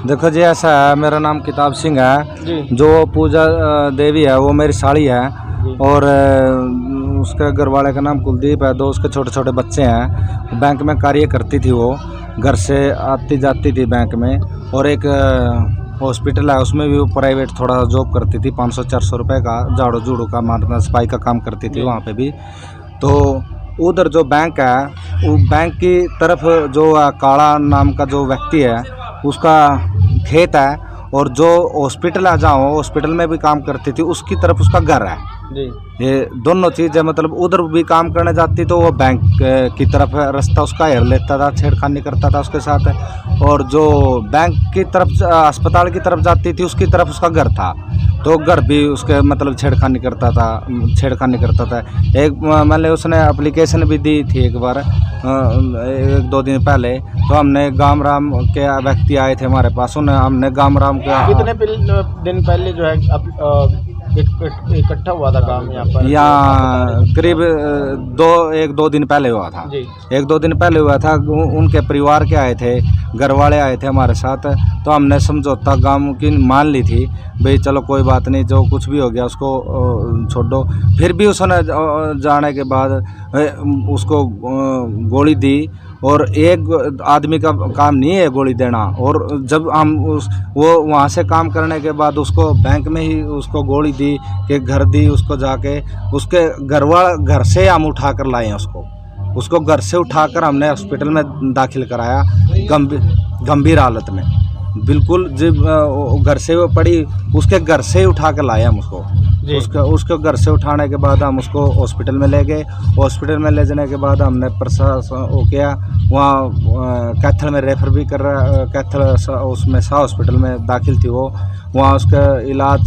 देखो जी, ऐसा है, मेरा नाम किताब सिंह है जी। जो पूजा देवी है वो मेरी साड़ी है और उसके घर वाले का नाम कुलदीप है। दो उसके छोटे छोटे बच्चे हैं। बैंक में कार्य करती थी, वो घर से आती जाती थी बैंक में। और एक हॉस्पिटल है, उसमें भी वो प्राइवेट थोड़ा जॉब करती थी। 500-400 रुपये का झाड़ू झूड़ू का मारना सफाई का काम करती थी वहाँ पे भी। तो उधर जो बैंक है, वो बैंक की तरफ जो काला नाम का जो व्यक्ति है उसका खेत है, और जो हॉस्पिटल है जहाँ हॉस्पिटल में भी काम करती थी उसकी तरफ उसका घर है जी। ये दोनों चीज़ें। मतलब उधर भी काम करने जाती तो वो बैंक की तरफ रास्ता उसका हेर लेता था, छेड़खानी करता था उसके साथ। और जो बैंक की तरफ अस्पताल की तरफ जाती थी उसकी तरफ उसका घर था, तो घर भी उसके मतलब छेड़खानी करता था। एक मतलब उसने एप्लीकेशन भी दी थी एक बार, 1-2 दिन पहले। तो हमने गाम राम के व्यक्ति आए थे हमारे पास, उन्हें हमने गाम राम के कितने दिन पहले जो है इकट्ठा हुआ था काम यहाँ पर? यहाँ करीब 1-2 दिन पहले हुआ था जी। 1-2 दिन पहले हुआ था। उनके परिवार के आए थे, घर वाले आए थे हमारे साथ। तो हमने समझौता गांव की मान ली थी, भाई चलो कोई बात नहीं, जो कुछ भी हो गया उसको छोड़ो। फिर भी उसने जाने के बाद उसको गोली दी, और एक आदमी का काम नहीं है गोली देना। और जब हम वो वहाँ से काम करने के बाद उसको बैंक में ही उसको गोली दी कि घर दी उसको, जाके उसके घर से हम उठा कर लाए हैं उसको घर से उठाकर हमने हॉस्पिटल में दाखिल कराया, गंभीर हालत में बिल्कुल। जब घर से वो पड़ी, उसके घर से ही उठा कर लाए हम उसको घर से उठाने के बाद हम उसको हॉस्पिटल में ले गए। हॉस्पिटल में ले जाने के बाद हमने प्रशासन वो किया, वहाँ कैथल में रेफर भी कर रहा, कैथल उसमें सा हॉस्पिटल में दाखिल थी वो, वहाँ उसका इलाज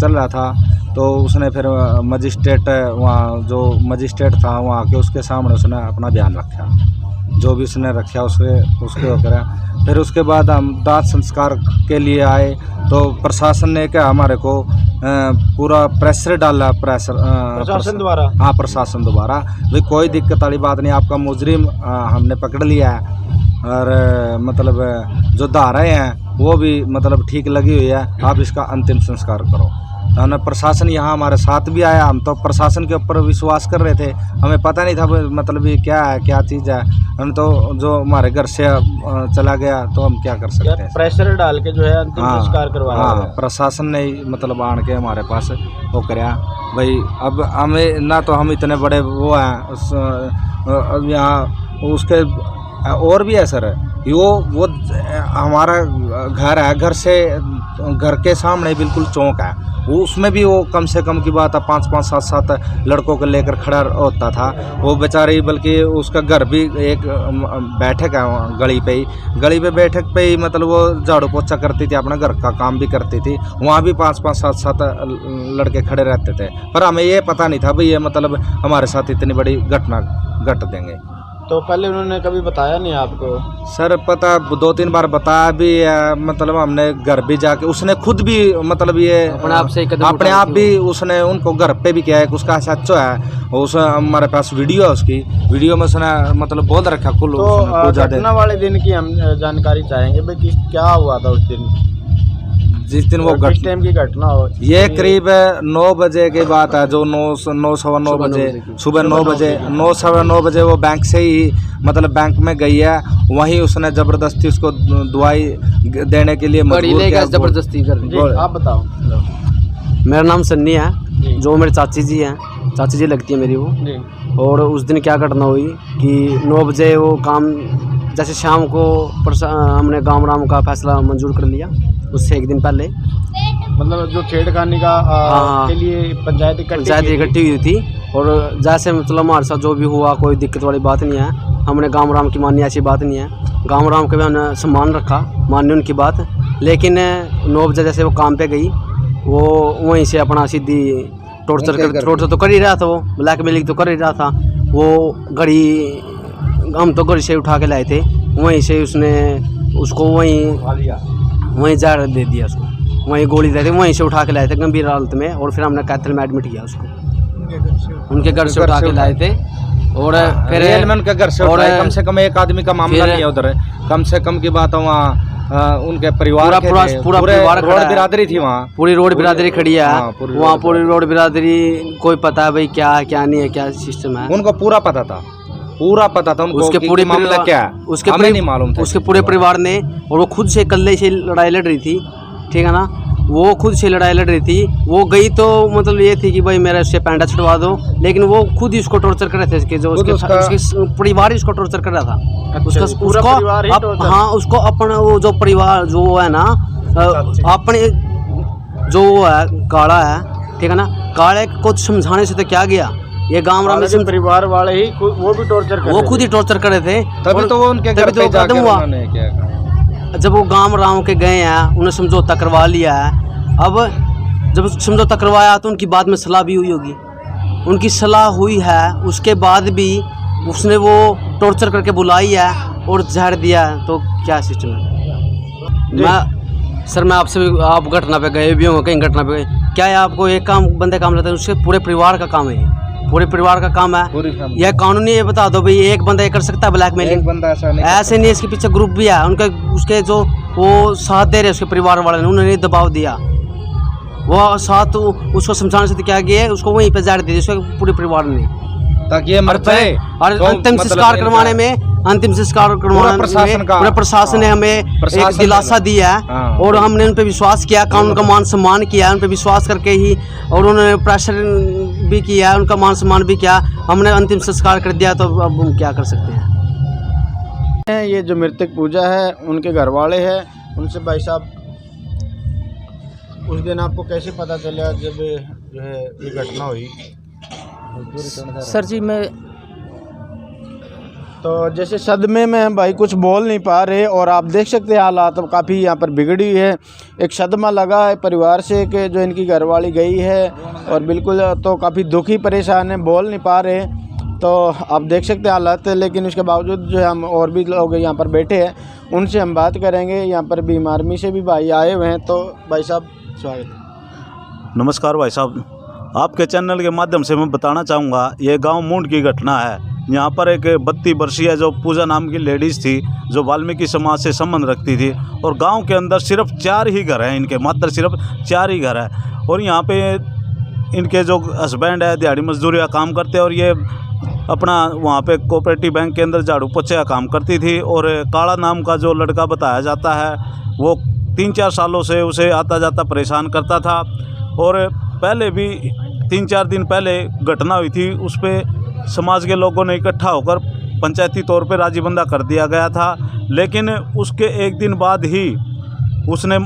चल रहा था। तो उसने फिर मजिस्ट्रेट, वहाँ जो मजिस्ट्रेट था वहाँ के, उसके सामने उसने अपना बयान रखा, जो भी उसने रखा उसके वो करा। फिर उसके बाद हम दाह संस्कार के लिए आए, तो प्रशासन ने क्या हमारे को पूरा प्रेशर डाला, प्रशासन द्वारा। हाँ, प्रशासन द्वारा, भाई कोई दिक्कत वाली बात नहीं, आपका मुजरिम हमने पकड़ लिया है, और मतलब जो धाराएँ हैं वो भी मतलब ठीक लगी हुई है, आप इसका अंतिम संस्कार करो। तो प्रशासन यहाँ हमारे साथ भी आया। हम तो प्रशासन के ऊपर विश्वास कर रहे थे, हमें पता नहीं था मतलब ये क्या है, क्या चीज़ है। हम तो जो हमारे घर से चला गया तो हम क्या कर सकते हैं, प्रेशर डाल के जो है अंतिम संस्कार करवाया। हाँ, प्रशासन ने मतलब आन के हमारे पास वो कराया। भाई अब हमें ना, तो हम इतने बड़े वो हैं यहाँ, उसके और भी है सर, वो हमारा घर है, घर के सामने बिल्कुल चौक है, वो उसमें भी वो कम से कम की बात है 5-5, 7-7 लड़कों को लेकर खड़ा होता था वो बेचारी। बल्कि उसका घर भी एक बैठक है गली पे बैठक पे ही मतलब वो झाड़ू पोछा करती थी, अपना घर का काम भी करती थी। वहाँ भी 5-5, 7-7 लड़के खड़े रहते थे, पर हमें ये पता नहीं था भाई ये मतलब हमारे साथ इतनी बड़ी घटना घट देंगे। तो पहले उन्होंने कभी बताया नहीं आपको? सर पता 2-3 बार बताया भी है, मतलब हमने घर भी जाके, उसने खुद भी मतलब ये अपने आप भी उसने उनको घर पे भी किया है। उसका सच्चो है, उस हमारे पास वीडियो है, उसकी वीडियो में उसने मतलब बोल रखा खुल। तो घटना वाले दिन की हम जानकारी चाहेंगे भाई, क्या हुआ था उस दिन, जिस दिन वो टाइम की घटना हो? ये करीब 9 बजे की बात है, जो 9-9:15 बजे, सुबह 9 बजे, 9-9:15 बजे वो बैंक से ही मतलब बैंक में गई है। वहीं उसने ज़बरदस्ती उसको दवाई देने के लिए मजबूर किया, ज़बरदस्ती कर। आप बताओ। मेरा नाम सन्नी है, जो मेरे चाची जी हैं, चाची जी लगती है मेरी वो। और उस दिन क्या घटना हुई कि 9 बजे वो काम, जैसे शाम को हमने गाँव राम का फैसला मंजूर कर लिया, उससे एक दिन पहले मतलब जो छेड़खानी का के लिए पंचायत इकट्ठी हुई थी। और जैसे मतलब हमारे साथ जो भी हुआ, कोई दिक्कत वाली बात नहीं है, हमने गाँव राम की मानी, ऐसी बात नहीं है। गाँव राम के भी हमने सम्मान रखा, मानी उनकी बात। लेकिन 9 बजे जैसे वो काम पे गई, वो वहीं से अपना सीधी टॉर्चर तो कर ही रहा था, वो ब्लैकमेलिंग तो कर ही रहा था। वो घड़ी हम तो घर से उठा के लाए थे, वहीं से उसने उसको वहीं जहर दे दिया, उसको वहीं गोली दे दी, वहीं से उठा के लाए थे गंभीर हालत में। और फिर हमने कैथल में एडमिट किया उसको, उनके घर से उठा के लाए थे। और फिर उनके घर से कम से कम एक आदमी का मामला नहीं है उधर, कम से कम की बात है वहाँ उनके परिवार के थे, पूरा पूरे परिवार खड़ा रोड है। बिरादरी थी वहाँ। पूरी रोड बिरादरी खड़ी है। हाँ, पूरी वहाँ रोड पूरी रोड बिरादरी कोई पता है भाई क्या है क्या नहीं है, क्या सिस्टम है। उनको पूरा पता था उनको उसके कि पूरे मामला परिवार- क्या है, उसके हमें नहीं मालूम था। उसके पूरे परिवार ने, और वो खुद से इकल्ले से लड़ाई लड़ रही थी, ठीक है ना। वो खुद से लड़ाई लड़ रही थी। वो गई तो मतलब ये थी कि भाई मेरा उससे पैंडा छुड़वा दो, लेकिन वो खुद ही उसको टॉर्चर कर रहे थे। इसके जो खुद उसके परिवार ही उसको टॉर्चर कर रहा था। अच्छा जी, पूरा परिवार ही torture? हाँ, उसको अपना वो जो परिवार जो वो है ना, अपने जो वो है काला है, ठीक है ना, काले को समझाने से तो क्या गया। ये गाँव राम में परिवार वाले ही वो भी टॉर्चर कर वो रहे खुद थे। ही टॉर्चर कर रहे थे। तभी और तो वो उनके घर तभी तो पे जाकर खत्म हुआ। उन्होंने क्या कहा। जब वो गांव राव के गए हैं, उन्हें समझौता करवा लिया है। अब जब समझौता करवाया तो उनकी बाद में सलाह भी हुई होगी। उनकी सलाह हुई है, उसके बाद भी उसने वो टॉर्चर करके बुलाई है और जहर दिया है। तो क्या सिस्टम है। मैं आपसे भी, आप घटना पे गए भी होंगे, कहीं घटना पे गए, क्या है आपको एक काम बंदे काम लेते हैं, उसके पूरे परिवार का काम है, पूरे परिवार का काम है। पूरी फैमिली। यह कानूनी ये बता दो भाई, एक बंदा ये कर सकता है एक ब्लैकमेलिंग? बंदा ऐसा नहीं ऐसे नहीं, इसके पीछे ग्रुप भी है उनके, उसके जो वो साथ दे रहे उसके परिवार वाले ने, उन्होंने दबाव दिया। वो साथ उसको समझाने से तो क्या किया, उसको वहीं पे जहर दे दी उसके पूरे परिवार ने। ताकि ये मर जाए। और तो अंतिम मतलब संस्कार इनका- करवाने में, अंतिम संस्कार करवाने प्रशासन में का- पूरे प्रशासन ने हाँ, हमें एक प्रशासन दिलासा ने- दिया है। हाँ। और हमने उन पे विश्वास किया, कानून का मान सम्मान किया, उन पे विश्वास करके ही, और उन्होंने प्रेशर भी किया, उनका मान सम्मान भी किया, हमने अंतिम संस्कार कर दिया। तो अब हम क्या कर सकते हैं। ये जो मृतक पूजा है उनके घर वाले हैं, उनसे भाई साहब उस दिन आपको कैसे पता चला जब जो है ये घटना हुई? सर जी मैं तो जैसे सदमे में हम भाई कुछ बोल नहीं पा रहे, और आप देख सकते हैं हालात काफ़ी यहाँ पर बिगड़ी हुई है। एक सदमा लगा है परिवार से कि जो इनकी घरवाली गई है, और बिल्कुल तो काफ़ी दुखी परेशान है, बोल नहीं पा रहे। तो आप देख सकते हैं हालात, लेकिन उसके बावजूद जो है हम और भी लोग यहाँ पर बैठे हैं, उनसे हम बात करेंगे। यहाँ पर भीम आर्मी से भी भाई आए हुए हैं। तो भाई साहब स्वागत। नमस्कार भाई साहब, आपके चैनल के माध्यम से मैं बताना चाहूँगा, ये गांव मूंड की घटना है। यहाँ पर एक 32 वर्षीय जो पूजा नाम की लेडीज़ थी, जो वाल्मीकि समाज से संबंध रखती थी, और गांव के अंदर सिर्फ 4 ही घर हैं इनके, मात्र सिर्फ 4 ही घर हैं। और यहाँ पे इनके जो हस्बैंड है दिहाड़ी मजदूरी का काम करते हैं, और ये अपना वहाँ पे कोऑपरेटिव बैंक के अंदर झाड़ू पोछे का काम करती थी। और काला नाम का जो लड़का बताया जाता है, वो 3-4 सालों से उसे आता जाता परेशान करता था। और पहले भी 3-4 दिन पहले घटना हुई थी, उस पर समाज के लोगों ने इकट्ठा होकर पंचायती तौर पे राजीबंदा कर दिया गया था। लेकिन उसके एक दिन बाद ही उसने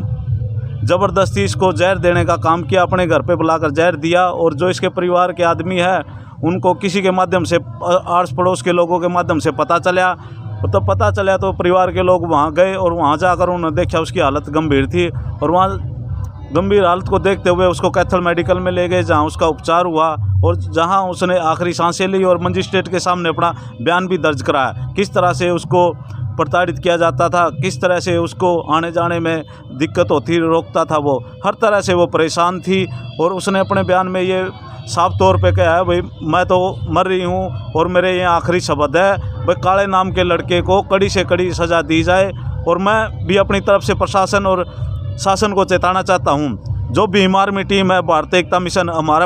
ज़बरदस्ती इसको जहर देने का काम किया, अपने घर पे बुलाकर जहर दिया। और जो इसके परिवार के आदमी है, उनको किसी के माध्यम से, आस पड़ोस के लोगों के माध्यम से पता चला। तो पता चला तो परिवार के लोग वहाँ गए, और वहाँ जाकर उन्होंने देखा उसकी हालत गंभीर थी। और वहाँ गंभीर हालत को देखते हुए उसको कैथल मेडिकल में ले गए, जहाँ उसका उपचार हुआ, और जहाँ उसने आखिरी सांसें ली, और मजिस्ट्रेट के सामने अपना बयान भी दर्ज कराया। किस तरह से उसको प्रताड़ित किया जाता था, किस तरह से उसको आने जाने में दिक्कत होती, रोकता था, वो हर तरह से वो परेशान थी। और उसने अपने बयान में ये साफ तौर पे कहा है, भाई मैं तो मर रही हूँ और मेरे ये आखिरी शब्द है, भाई काले नाम के लड़के को कड़ी से कड़ी सज़ा दी जाए। और मैं भी अपनी तरफ से प्रशासन और शासन को चेताना चाहता हूँ। जो भीम आर्मी टीम है, भारतीय एकता मिशन, हमारा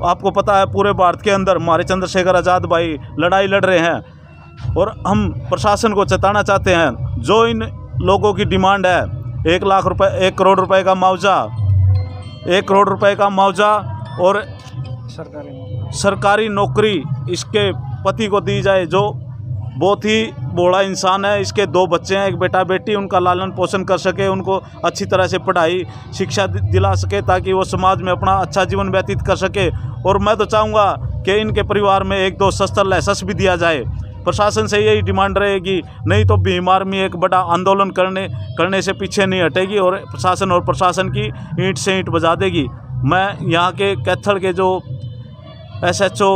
आपको पता है पूरे भारत के अंदर हमारे चंद्रशेखर आज़ाद भाई लड़ाई लड़ रहे हैं, और हम प्रशासन को चेताना चाहते हैं, जो इन लोगों की डिमांड है 1 लाख रुपए, 1 करोड़ रुपए का मुआवजा, 1 करोड़ रुपए का मुआवजा, और सरकारी नौकरी इसके पति को दी जाए, जो बहुत ही बूढ़ा इंसान है। इसके 2 बच्चे हैं, एक बेटा बेटी, उनका लालन पोषण कर सके, उनको अच्छी तरह से पढ़ाई शिक्षा दिला सके, ताकि वो समाज में अपना अच्छा जीवन व्यतीत कर सके। और मैं तो चाहूँगा कि इनके परिवार में 1-2 शस्त्र लाइसेंस भी दिया जाए। प्रशासन से यही डिमांड रहेगी, नहीं तो भीम आर्मी एक बड़ा आंदोलन करने से पीछे नहीं हटेगी, और प्रशासन की ईंट से ईंट बजा देगी। मैं यहाँ के कैथल के जो SHO,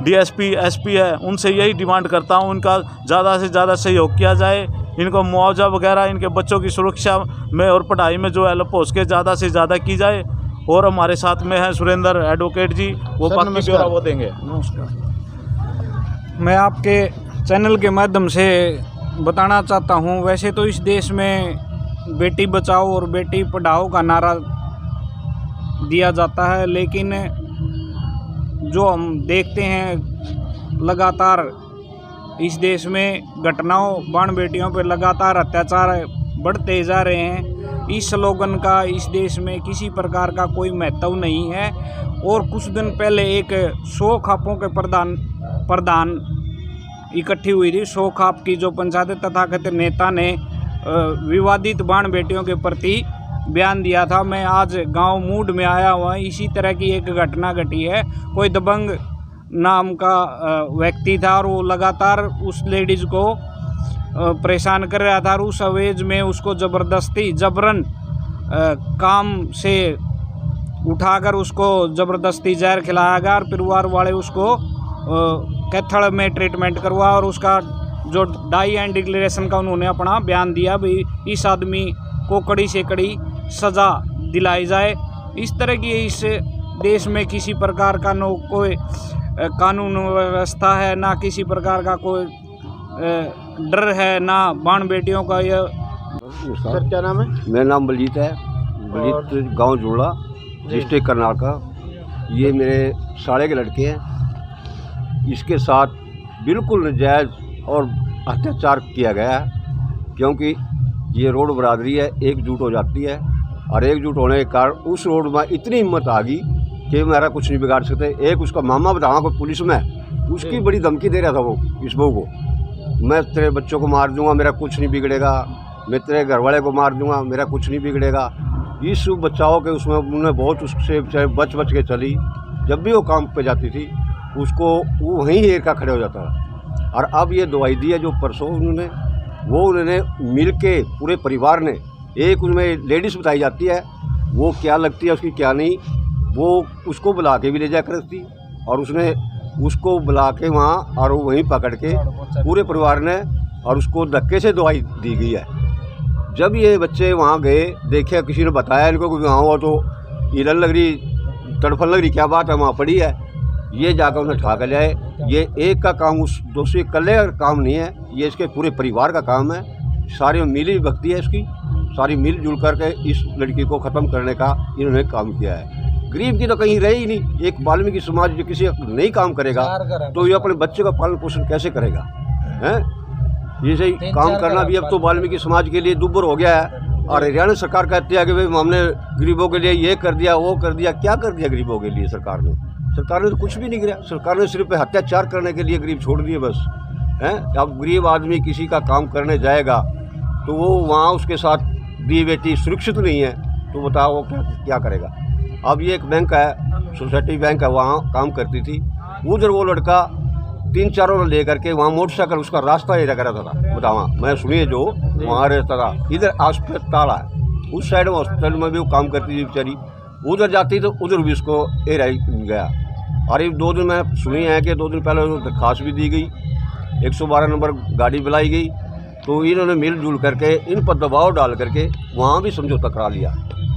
DSP, SP है, उनसे यही डिमांड करता हूँ, इनका ज़्यादा से ज़्यादा सहयोग किया जाए, इनको मुआवजा वगैरह, इनके बच्चों की सुरक्षा में और पढ़ाई में जो हेल्प हो सके ज़्यादा से ज़्यादा की जाए। और हमारे साथ में हैं सुरेंद्र एडवोकेट जी, वो बाकी ब्यौरा वो देंगे। नमस्कार। मैं आपके चैनल के माध्यम से बताना चाहता हूँ, वैसे तो इस देश में बेटी बचाओ और बेटी पढ़ाओ का नारा दिया जाता है, लेकिन जो हम देखते हैं लगातार इस देश में घटनाओं बाण बेटियों पर लगातार अत्याचार बढ़ते जा रहे हैं। इस स्लोगन का इस देश में किसी प्रकार का कोई महत्व नहीं है। और कुछ दिन पहले एक 100 खापों के प्रधान इकट्ठी हुई थी। 100 खाप की जो पंचायत तथाकथित नेता ने विवादित बाण बेटियों के प्रति बयान दिया था। मैं आज गांव मूड में आया हुआ, इसी तरह की एक घटना घटी है। कोई दबंग नाम का व्यक्ति था और वो लगातार उस लेडीज़ को परेशान कर रहा था और उस अवेज में उसको जबरन काम से उठाकर उसको ज़बरदस्ती जहर खिलाया गया और परिवार वाले उसको कैथल में ट्रीटमेंट करवा और उसका जो डाई एंड डिक्लेरेशन का उन्होंने अपना बयान दिया भाई इस आदमी को कड़ी से कड़ी सज़ा दिलाई जाए। इस तरह की इस देश में किसी प्रकार का कोई कानून व्यवस्था है, ना किसी प्रकार का कोई डर है, ना बाण बेटियों का। यह सर क्या नाम है? मेरा नाम बलजीत है, बलजीत गांव जुड़ा, डिस्ट्रिक्ट करनाल। ये मेरे साले के लड़के हैं। इसके साथ बिल्कुल नाजायज़ और अत्याचार किया गया है, क्योंकि ये रोड बरादरी है, एकजुट हो जाती है और एकजुट होने के कारण उस रोड में इतनी हिम्मत आ गई कि मेरा कुछ नहीं बिगाड़ सकते। एक उसका मामा बतावा कोई पुलिस में, उसकी बड़ी धमकी दे रहा था वो इस बहू को, मैं तेरे बच्चों को मार दूंगा, मेरा कुछ नहीं बिगड़ेगा, मैं तेरे घरवाले को मार दूंगा, मेरा कुछ नहीं बिगड़ेगा। इस बचाव के उसमें उन्होंने बहुत उससे बच के चली। जब भी वो काम पे जाती थी उसको वो वहीं हेर का खड़े हो जाता था। और अब ये दवाई दी है जो परसों उन्होंने मिल के पूरे परिवार ने, एक उनमें लेडीज़ बताई जाती है, वो क्या लगती है उसकी क्या नहीं, वो उसको बुला के भी ले जा करती और उसने उसको बुला के वहाँ और वहीं पकड़ के पूरे परिवार ने और उसको धक्के से दवाई दी गई है। जब ये बच्चे वहाँ गए, देखे, किसी ने बताया इनको कि वहाँ वो तो हिरन लग रही, तड़फन लग रही, क्या बात है वहाँ पड़ी है, ये जाकर उन्हें उठा कर लाए। ये एक का काम उस दूसरे कल्ले का काम नहीं है, ये इसके पूरे परिवार का काम है। सारी मिली भक्ति है इसकी, सारी मिलजुल करके इस लड़की को ख़त्म करने का इन्होंने काम किया है। गरीब की तो कहीं रही ही नहीं। एक वाल्मीकि समाज जो किसी नहीं काम करेगा तो ये अपने बच्चे का पालन पोषण कैसे करेगा, हैं? ये सही काम करना भी अब तो वाल्मीकि समाज के लिए दुर्भर हो गया है। और हरियाणा सरकार कहती है कि भाई हमने गरीबों के लिए ये कर दिया, वो कर दिया। क्या कर दिया गरीबों के लिए सरकार ने? सरकार ने तो कुछ भी नहीं किया। सरकार ने सिर्फ अत्याचार करने के लिए गरीब छोड़ दिए बस, हैं? अब गरीब आदमी किसी का काम करने जाएगा तो वो वहाँ उसके साथ दी बेटी सुरक्षित नहीं है, तो बताओ वो क्या करेगा। अब ये एक बैंक है, सोसाइटी बैंक है, वहाँ काम करती थी। उधर वो लड़का 3-4 ने ले करके वहाँ मोटरसाइकिल उसका रास्ता ही रखा रहता था। बतावा मैं सुनिए जो वहाँ रहता था। इधर अस्पताल है, उस साइड में हॉस्पिटल में भी वो काम करती थी बेचारी। उधर जाती तो उधर भी उसको एराई गया। और 2 दिन में सुनी है कि 2 दिन पहले दरखास्त भी दी गई, 112 नंबर गाड़ी बुलाई गई। तो इन्होंने मिलजुल करके इन पर दबाव डाल करके वहाँ भी समझौता करा लिया।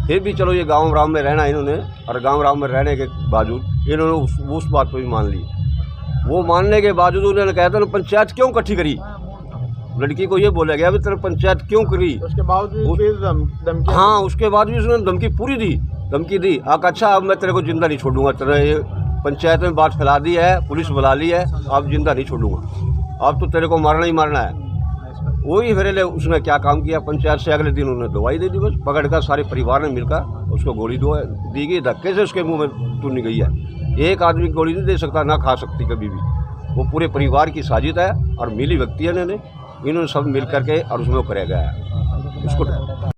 फिर भी चलो ये गाँव राम में रहना इन्होंने, और गाँव राम में रहने के बावजूद इन्होंने उस बात को भी मान ली। वो मानने के बावजूद उन्होंने कहा था पंचायत क्यों इकट्ठी करी, लड़की को ये बोला गया भी तेरे पंचायत क्यों करी। उसके बावजूद हाँ, उसके बाद भी उसने धमकी पूरी दी, धमकी दी। अच्छा अब मैं तेरे को जिंदा नहीं छोड़ूंगा, तेरे ये पंचायत में बात फैला दी है, पुलिस बुला ली है, अब जिंदा नहीं छोड़ूंगा, अब तो तेरे को मारना ही मारना है। वही फिर उसने क्या काम किया, पंचायत से अगले दिन उन्होंने दवाई दे दी, बस पकड़ कर सारे परिवार ने मिलकर उसको गोली दी गई, धक्के से उसके मुंह में तुरनी गई है। एक आदमी गोली नहीं दे सकता, ना खा सकती कभी भी। वो पूरे परिवार की साजिश है और मिली व्यक्ति है इन्होंने सब मिल करके और उसमें वो कराया गया है उसको।